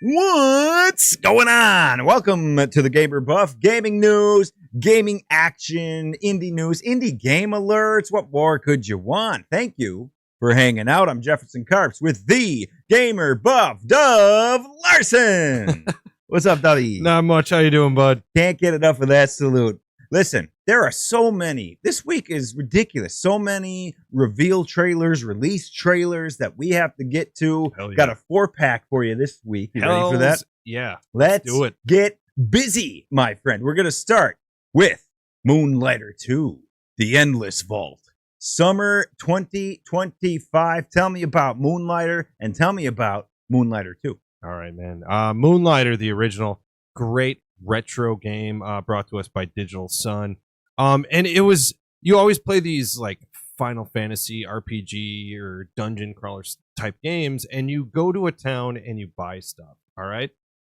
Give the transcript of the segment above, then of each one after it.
What's going on? Welcome to the Gamer Buff. Gaming news, gaming action, indie news, indie game alerts. What more could you want? Thank you for hanging out. I'm Jefferson Carps with the Gamer Buff, Dove Larson. What's up, Dovey? Not much. How you doing, bud? Can't get enough of that salute. Listen, there are so many. This week is ridiculous. So many reveal trailers, release trailers that we have to get to. Yeah. Got a 4-pack for you this week. You ready for that? Yeah. Let's do it. get busy, my friend. We're going to start with Moonlighter II, The Endless Vault. Summer 2025. Tell me about Moonlighter and tell me about Moonlighter 2. All right, man. Moonlighter, the original, great retro game brought to us by Digital Sun. And it was, you always play these like Final Fantasy RPG or dungeon crawler type games, and you go to a town and you buy stuff. All right.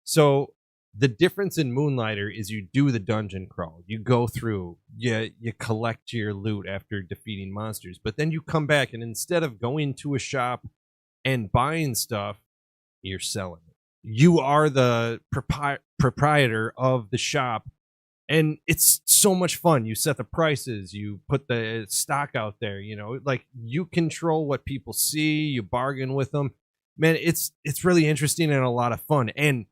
So the difference in Moonlighter is you do the dungeon crawl. You go through, you collect your loot after defeating monsters, but then you come back and instead of going to a shop and buying stuff, you're selling it. You are the proprietor of the shop, and it's so much fun. You set the prices, you put the stock out there, you know, like you control what people see, you bargain with them. Man, it's really interesting and a lot of fun. And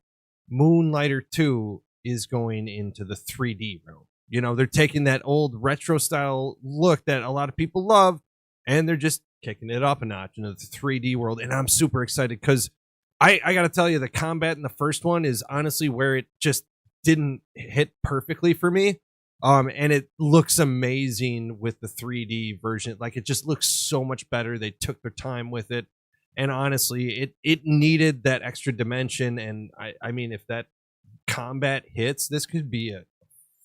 Moonlighter 2 is going into the 3D realm. You know, they're taking that old retro style look that a lot of people love, and they're just kicking it up a notch into the 3D world. And I'm super excited because I got to tell you, the combat in the first one is honestly where it just didn't hit perfectly for me. And it looks amazing with the 3D version. Like, it just looks so much better. They took their time with it. And honestly, it needed that extra dimension. And I mean, if that combat hits, this could be a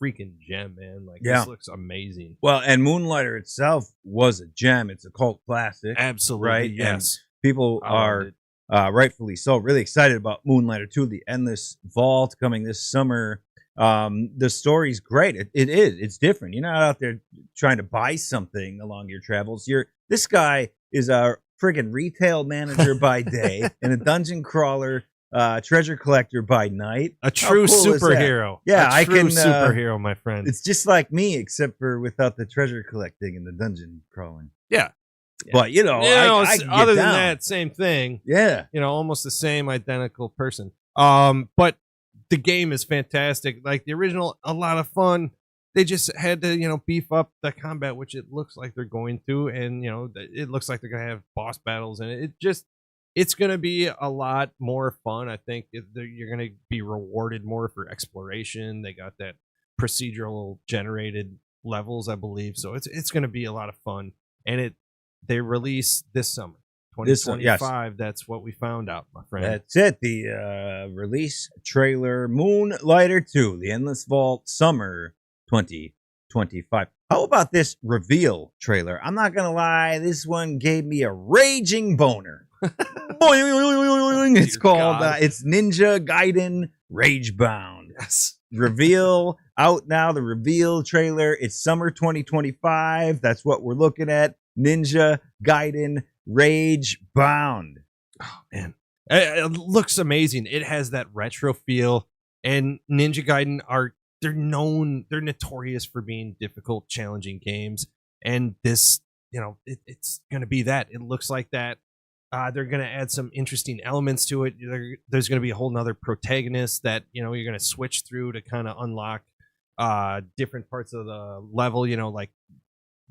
freaking gem, man. Like, This looks amazing. Well, and Moonlighter itself was a gem. It's a cult classic. Absolutely. Right? Yes. And people are rightfully so really excited about Moonlighter 2, The Endless Vault, coming this summer. The story's great. It is. It's different. You're not out there trying to buy something along your travels. This guy is a friggin' retail manager by day and a dungeon crawler, treasure collector by night. A true superhero. Yeah, a true superhero, my friend. It's just like me, except for without the treasure collecting and the dungeon crawling. Yeah. But, I other than that, same thing. Yeah. Almost the same identical person. But the game is fantastic. Like the original, a lot of fun. They just had to, beef up the combat, which it looks like they're going to. And, it looks like they're going to have boss battles. And it's going to be a lot more fun. I think you're going to be rewarded more for exploration. They got that procedural generated levels, I believe. So it's going to be a lot of fun. And they release this summer, 2025. That's what we found out, my friend. That's it. The release trailer, Moonlighter 2, The Endless Vault, summer 2025. How about this reveal trailer? I'm not going to lie. This one gave me a raging boner. It's called, it's Ninja Gaiden Ragebound. Yes. Reveal out now, the reveal trailer. It's summer 2025. That's what we're looking at. Ninja Gaiden Ragebound. Oh man, it looks amazing. It has that retro feel, and Ninja Gaiden they're notorious for being difficult, challenging games, and this, it's gonna be that. It looks like that. They're gonna add some interesting elements to it. There's gonna be a whole nother protagonist that you're gonna switch through to kind of unlock different parts of the level. Like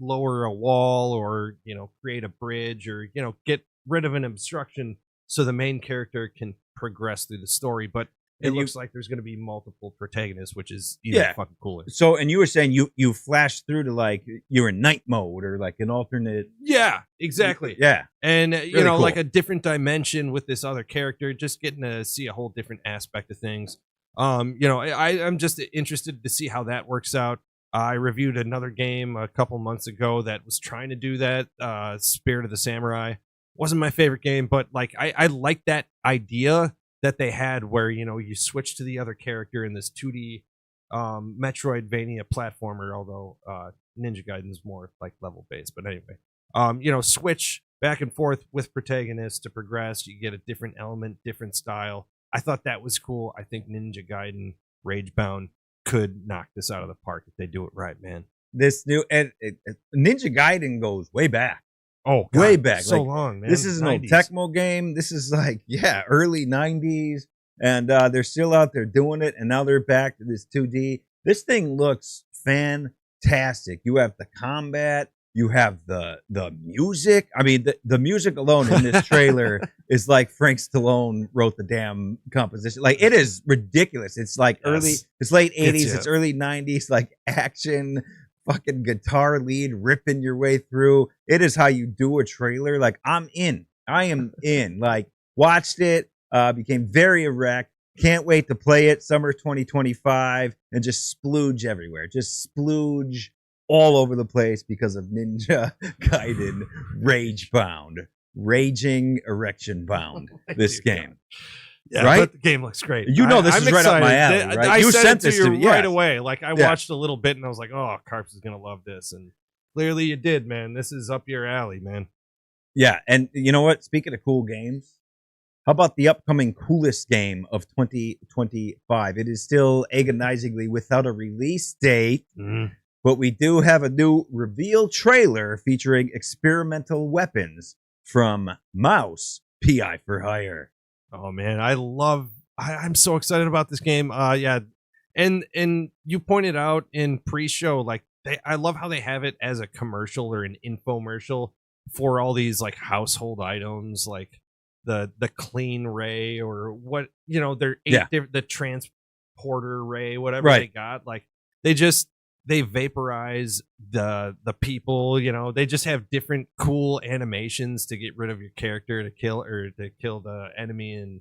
lower a wall or create a bridge or get rid of an obstruction so the main character can progress through the story. But it looks like there's going to be multiple protagonists, which is even fucking cooler. So, and you were saying you flashed through to like you're in night mode or like an alternate. Yeah, exactly. Yeah, and really cool. Like a different dimension with this other character, just getting to see a whole different aspect of things. I'm just interested to see how that works out. I reviewed another game a couple months ago that was trying to do that. Spirit of the Samurai wasn't my favorite game, but like I like that idea that they had where you switch to the other character in this 2D Metroidvania platformer. Although Ninja Gaiden is more like level based, but anyway, switch back and forth with protagonists to progress. You get a different element, different style. I thought that was cool. I think Ninja Gaiden Ragebound could knock this out of the park if they do it right, man. This new Ninja Gaiden goes way back. Oh, God, way back. so like, long, man. This is an old 90s. Tecmo game. This is like, early 90s. And they're still out there doing it. And now they're back to this 2D. This thing looks fantastic. You have the combat. You have the music. I mean, the music alone in this trailer is like Frank Stallone wrote the damn composition. Like, it is ridiculous. It's like it's late 80s. It's early 90s, like action, fucking guitar lead ripping your way through. It is how you do a trailer. Like, I'm in. I am in. Like, watched it, became very erect. Can't wait to play it summer 2025 and just splooge everywhere. Just splooge all over the place because of Ninja Gaiden Ragebound. Raging erection bound. This game. Yeah, right? But the game looks great. You know this I'm is right up my excited. alley, right? I You sent this to to you me right yes. away. Like, I watched a little bit and I was like, oh, Carps is going to love this. And clearly you did, man. This is up your alley, man. Yeah, and you know what? Speaking of cool games, how about the upcoming coolest game of 2025? It is still agonizingly without a release date, but we do have a new reveal trailer featuring experimental weapons from Mouse PI for Hire. Oh, man. I'm so excited about this game. Yeah. And you pointed out in pre-show, like, I love how they have it as a commercial or an infomercial for all these like household items, like the clean ray or what, they're the transporter ray, whatever they got. Like, they vaporize the people, they just have different cool animations to get rid of your character to kill the enemy. And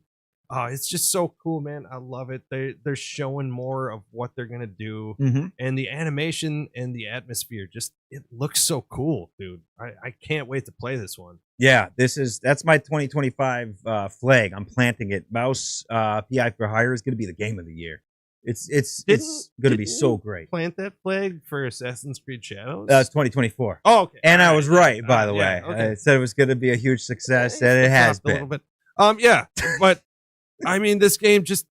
it's just so cool, man. I love it. They're showing more of what they're gonna do, and the animation and the atmosphere it looks so cool, dude. I can't wait to play this one. Yeah, that's my 2025 flag. I'm planting it. Mouse PI for Hire is gonna be the game of the year. It's gonna be so great. Plant that flag for Assassin's Creed Shadows. That's 2024. Oh, okay. And I was right, by the way. Okay. I said it was gonna be a huge success, and it has been. A little bit. Yeah, but. I mean, this game just,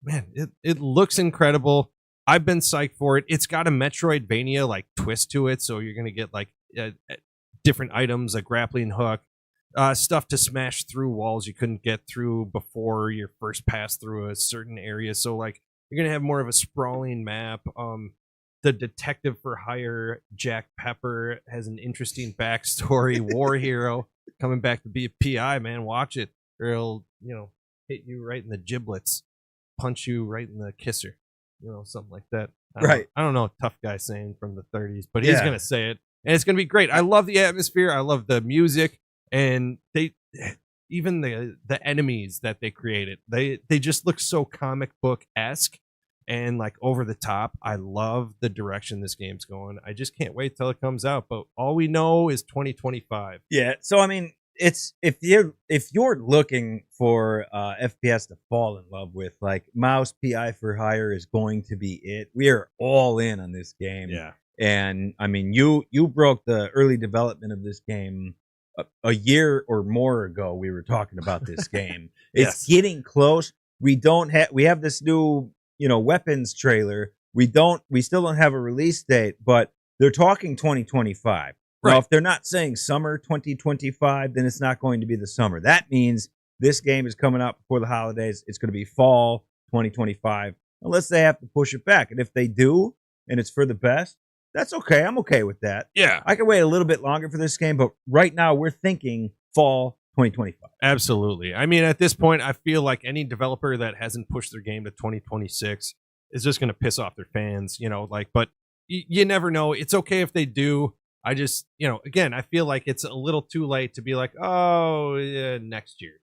man, it looks incredible. I've been psyched for it. It's got a Metroidvania like twist to it, so you're gonna get like different items, a grappling hook, stuff to smash through walls you couldn't get through before your first pass through a certain area. So like you're gonna have more of a sprawling map. The detective for hire, Jack Pepper, has an interesting backstory. War hero coming back to be a PI. Man, watch it, or he'll hit you right in the giblets, punch you right in the kisser, something like that. I don't know, tough guy saying from the 30s, but he's gonna say it, and it's gonna be great. I love the atmosphere, I love the music, and even the enemies that they created, they just look so comic book-esque and like over the top. I love the direction this game's going. I just can't wait till it comes out, but all we know is 2025. Yeah, so I mean, it's if you're looking for FPS to fall in love with, like, Mouse PI for Hire is going to be it. We are all in on this game. Yeah. And I mean, you broke the early development of this game a year or more ago. We were talking about this game. It's getting close. We have this new, weapons trailer. We still don't have a release date, but they're talking 2025. Right. Now, if they're not saying summer 2025, then it's not going to be the summer. That means this game is coming out before the holidays. It's going to be fall 2025, unless they have to push it back. And if they do, and it's for the best, that's okay. I'm okay with that. Yeah. I can wait a little bit longer for this game, but right now we're thinking fall 2025. Absolutely. I mean, at this point, I feel like any developer that hasn't pushed their game to 2026 is just going to piss off their fans, but you never know. It's okay if they do. I just, again, I feel like it's a little too late to be like, oh, yeah, next year,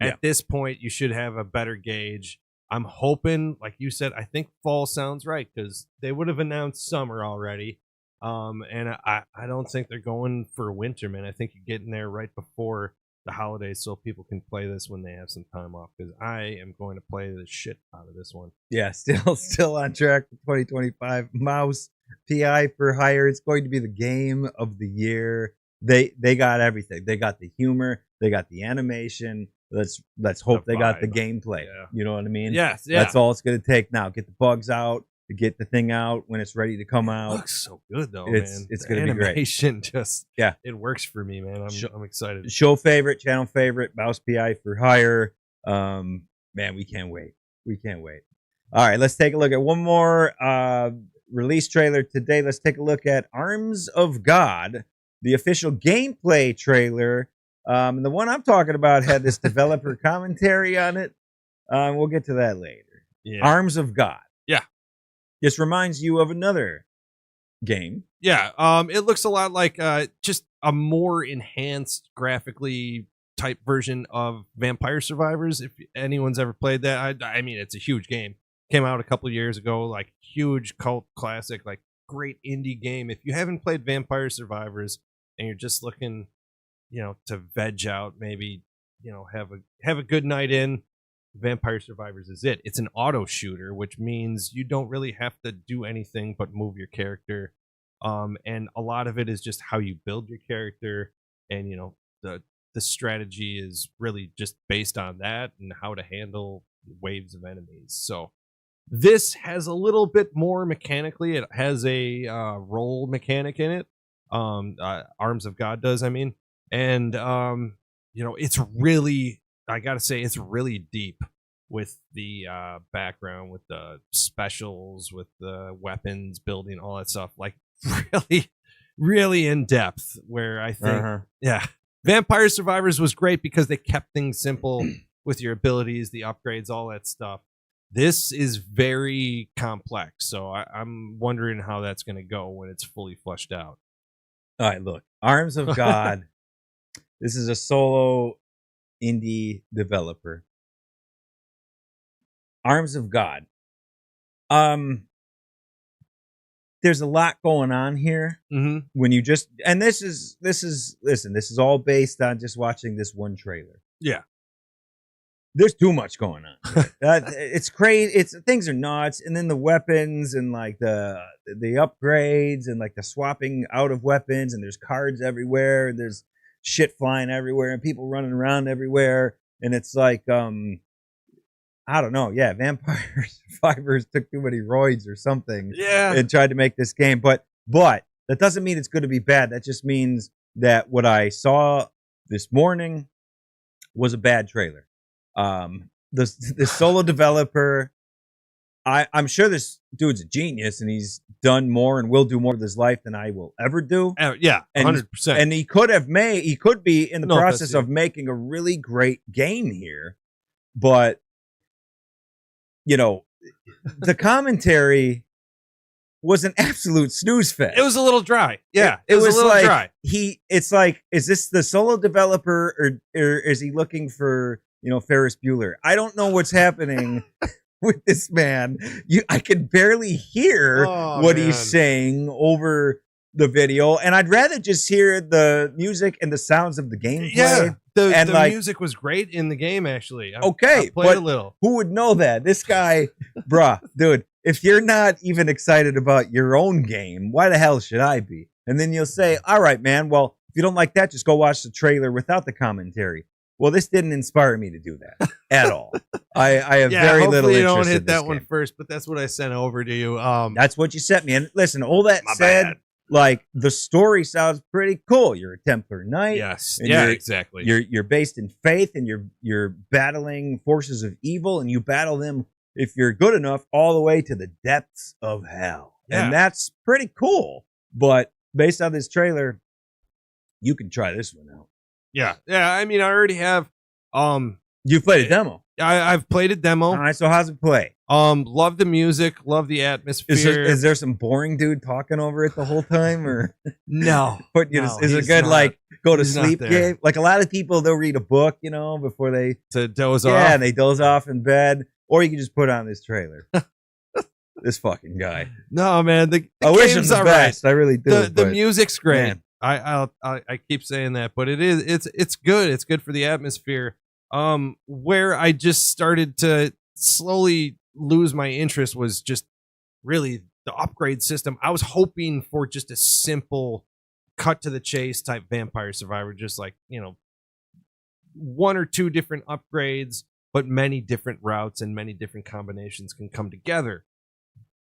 at this point, you should have a better gauge. I'm hoping, like you said, I think fall sounds right because they would have announced summer already. And I don't think they're going for winter, man. I think you're getting there right before the holidays so people can play this when they have some time off, because I am going to play the shit out of this one. Yeah, still on track for 2025. Mouse PI for Hire. It's going to be the game of the year. They got everything. They got the humor. They got the animation. Let's hope they got the vibe. gameplay. Yeah. You know what I mean? Yes, yeah. That's all it's gonna take now. Get the bugs out, to get the thing out when it's ready to come out. Looks so good though, It's man. it's The gonna be great. animation just Yeah. it works for me, man. I'm excited. Show favorite, channel favorite, Mouse PI for hire. Man, we can't wait. We can't wait. All right, let's take a look at one more release trailer today. Let's take a look at Arms of God, the official gameplay trailer. The one I'm talking about had this developer commentary on it. We'll get to that later. Yeah. Arms of God. Yeah. This reminds you of another game. Yeah. It looks a lot like just a more enhanced graphically type version of Vampire Survivors. If anyone's ever played that, I mean, it's a huge game. Came out a couple of years ago, like huge cult classic, like great indie game. If you haven't played Vampire Survivors and you're just looking, to veg out, maybe, have a good night in, Vampire Survivors is it. It's an auto shooter, which means you don't really have to do anything but move your character. And a lot of it is just how you build your character, and the strategy is really just based on that and how to handle waves of enemies. So this has a little bit more mechanically. It has a roll mechanic in it. Arms of God does, I mean. And it's really, I gotta say, it's really deep with the background, with the specials, with the weapons building, all that stuff. Like really, really in depth. Where I think, yeah, Vampire Survivors was great because they kept things simple with your abilities, the upgrades, all that stuff. This is very complex, so I'm wondering how that's going to go when it's fully fleshed out. All right, look, Arms of God. This is a solo indie developer. Arms of God. There's a lot going on here. Mm-hmm. When you just, and this is listen, this is all based on just watching this one trailer. Yeah. There's too much going on. It's crazy. Things are nuts, and then the weapons and like the upgrades and like the swapping out of weapons, and there's cards everywhere, and there's shit flying everywhere, and people running around everywhere, and it's like I don't know. Yeah, Vampire Survivors took too many roids or something. Yeah, and tried to make this game, but that doesn't mean it's going to be bad. That just means that what I saw this morning was a bad trailer. The solo developer, I'm sure this dude's a genius, and he's done more and will do more with his life than I will ever do. Yeah, 100%. And he could be in the process of making a really great game here, but the commentary was an absolute snooze fest. It was a little dry. Yeah, it was a little like, dry. It's like, is this the solo developer or is he looking for Ferris Bueller? I don't know what's happening with this man. I can barely hear what he's saying over the video, and I'd rather just hear the music and the sounds of the gameplay. Yeah, the music was great in the game, actually. I played a little. Who would know that? This guy, bruh, dude, if you're not even excited about your own game, why the hell should I be? And then you'll say, all right, man, well, if you don't like that, just go watch the trailer without the commentary. Well, this didn't inspire me to do that at all. I have very little interest. You don't hit in that this one game. first, but that's what I sent over to you. That's what you sent me. And listen, all that said, like, the story sounds pretty cool. You're a Templar Knight. Yes. Yeah, exactly. You're based in faith, and you're battling forces of evil, and you battle them, if you're good enough, all the way to the depths of hell. Yeah. And that's pretty cool. But based on this trailer, you can try this one out. Yeah. Yeah. I mean, I already have. You played a demo. I've played a demo. All right. So how's it play? Love the music. Love the atmosphere. Is there some boring dude talking over it the whole time, or no? But is it good? Like go to sleep game? Like a lot of people, they'll read a book, before they to doze off. Yeah, and they doze off in bed, or you can just put on this trailer. This fucking guy. No, man. The I wish him the best. Right. I really do. The music's great. Man. I keep saying that, but it's good. It's good for the atmosphere. Where I just started to slowly lose my interest was just really the upgrade system. I was hoping for just a simple cut to the chase type Vampire Survivor, just like, one or two different upgrades, but many different routes and many different combinations can come together.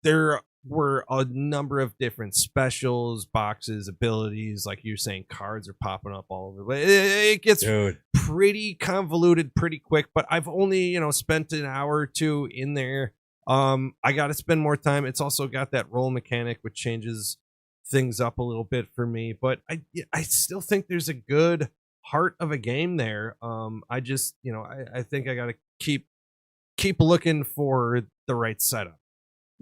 There were a number of different specials, boxes, abilities. Like you're saying, cards are popping up all over. It gets pretty convoluted pretty quick, but I've only, spent an hour or two in there. I got to spend more time. It's also got that roll mechanic, which changes things up a little bit for me, but I still think there's a good heart of a game there. I just, I think I got to keep looking for the right setup.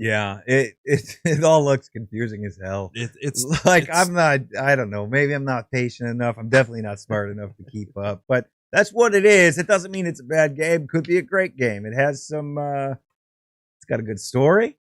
Yeah, it all looks confusing as hell. It's like I'm not. I don't know. Maybe I'm not patient enough. I'm definitely not smart enough to keep up. But that's what it is. It doesn't mean it's a bad game. Could be a great game. It has some. It's got a good story.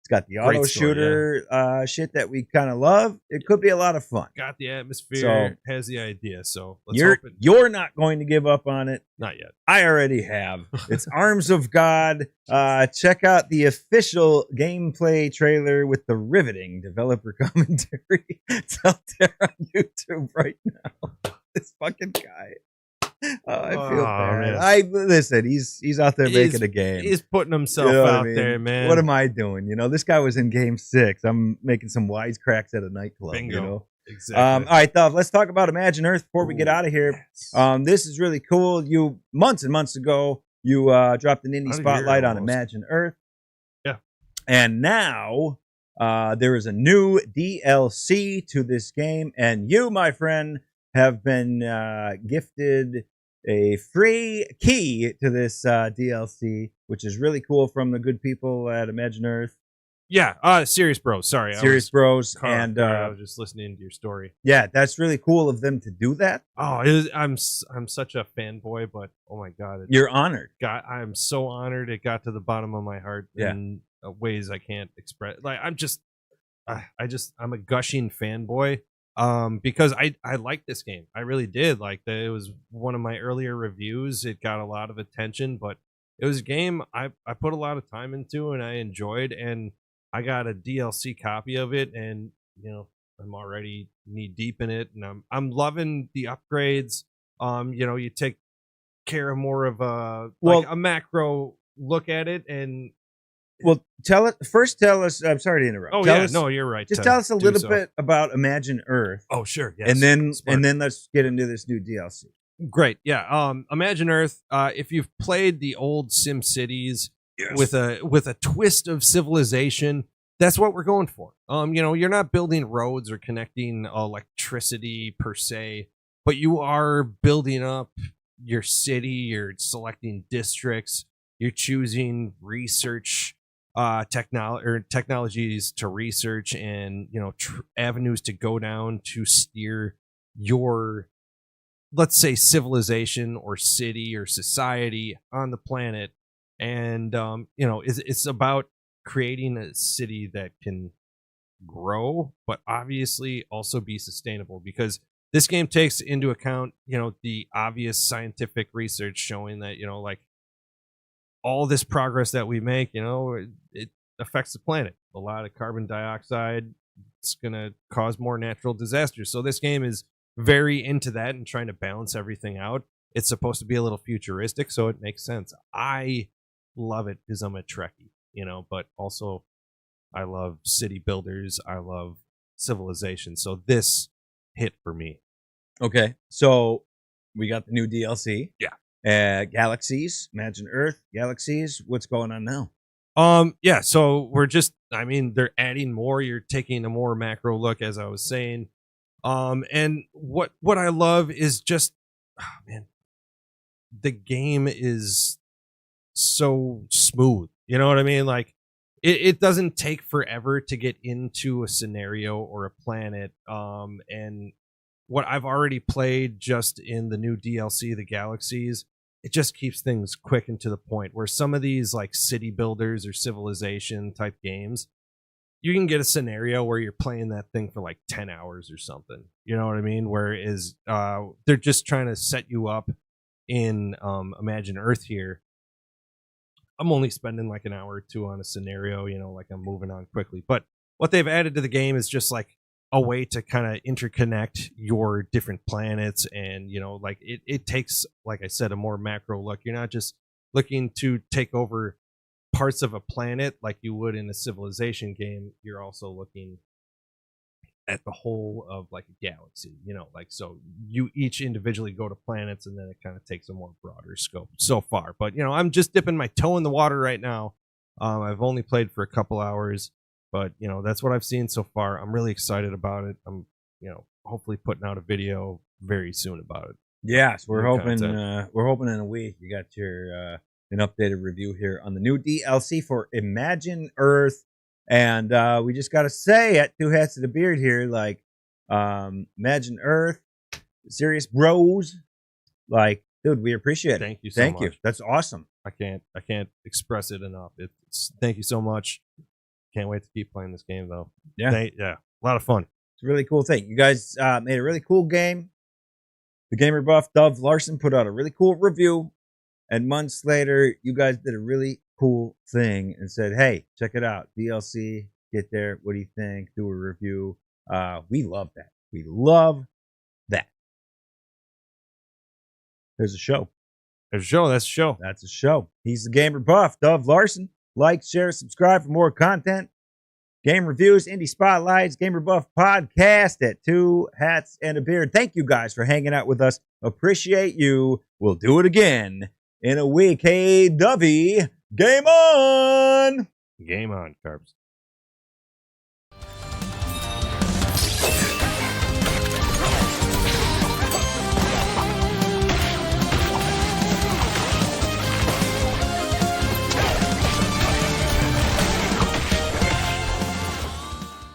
It's got the auto shooter shit that we kind of love. It could be a lot of fun. Got the atmosphere, has the idea. So let's you're not going to give up on it. Not yet. I already have. It's Arms of God. Check out the official gameplay trailer with the riveting developer commentary. It's out there on YouTube right now. This fucking guy. I feel bad. Listen. He's out there making a game. He's putting himself out there, man. What am I doing? This guy was in Game 6. I'm making some wisecracks at a nightclub. Bingo. Exactly. All right, Thuff, let's talk about Imagine Earth before we get out of here. Yes. This is really cool. You months and months ago, you dropped an indie spotlight on Imagine Earth. Yeah. And now there is a new DLC to this game, and you, my friend, have been gifted a free key to this DLC, which is really cool from the good people at Imagine Earth. Yeah, Serious Bros. Sorry, Serious Bros. And I was just listening to your story. Yeah, that's really cool of them to do that. Oh, I'm such a fanboy, but oh my god, you're honored. I'm so honored. It got to the bottom of my heart in ways I can't express. Like I'm a gushing fanboy. Because I liked this game. I really did. It was one of my earlier reviews. It got a lot of attention, but it was a game I put a lot of time into and I enjoyed, and I got a DLC copy of it, and I'm already knee deep in it, and I'm loving the upgrades. You take care of more of a macro look at it, and tell us. I'm sorry to interrupt. No, you're right. Just tell us a little bit about Imagine Earth. Oh, sure. Yes. And then let's get into this new DLC. Great. Yeah. Imagine Earth. If you've played the old Sim Cities with a twist of civilization, that's what we're going for. You're not building roads or connecting electricity per se, but you are building up your city. You're selecting districts. You're choosing research technologies to research, and avenues to go down to steer your, let's say, civilization or city or society on the planet. And it's about creating a city that can grow, but obviously also be sustainable, because this game takes into account the obvious scientific research showing that all this progress that we make, it affects the planet. A lot of carbon dioxide. It's going to cause more natural disasters. So this game is very into that and trying to balance everything out. It's supposed to be a little futuristic, so it makes sense. I love it because I'm a Trekkie, but also I love city builders. I love civilization. So this hit for me. Okay. So we got the new DLC. Yeah. Galaxies, Imagine Earth, Galaxies. What's going on now? Yeah, so we're just, they're adding more. You're taking a more macro look, as I was saying. And what I love is just, the game is so smooth. You know what I mean? It doesn't take forever to get into a scenario or a planet. And what I've already played just in the new DLC, the Galaxies, it just keeps things quick and to the point, where some of these city builders or civilization type games, you can get a scenario where you're playing that thing for 10 hours or something. You know what I mean? Whereas they're just trying to set you up in Imagine Earth here. I'm only spending an hour or two on a scenario, I'm moving on quickly. But what they've added to the game is just a way to kind of interconnect your different planets, and like it takes, like I said, a more macro look. You're not just looking to take over parts of a planet like you would in a Civilization game. You're also looking at the whole of like a galaxy, like, so you each individually go to planets, and then it kind of takes a more broader scope so far. But I'm just dipping my toe in the water right now. I've only played for a couple hours, but that's what I've seen so far. I'm really excited about it. I'm hopefully putting out a video very soon about it. Yes, we're New hoping content. we're hoping in a week you got your an updated review here on the new DLC for Imagine Earth. And we just gotta say at Two Hats to the Beard here, like, Imagine Earth, serious bros, like, dude, we appreciate it. Thank you so much. That's awesome. I can't express it enough. It's Thank you so much. Can't wait to keep playing this game though. Yeah. A lot of fun. It's a really cool thing. You guys made a really cool game. The gamer buff Dove Larson put out a really cool review, and months later, you guys did a really cool thing and said, "Hey, check it out, DLC. Get there. What do you think? Do a review." We love that. We love that. There's a show. There's a show. That's a show. That's a show. He's the gamer buff Dove Larson. Like, share, subscribe for more content. Game reviews, indie spotlights, Gamer Buff podcast at Two Hats and a Beard. Thank you guys for hanging out with us. Appreciate you. We'll do it again in a week. Hey, Dovey, game on! Game on, Carbs.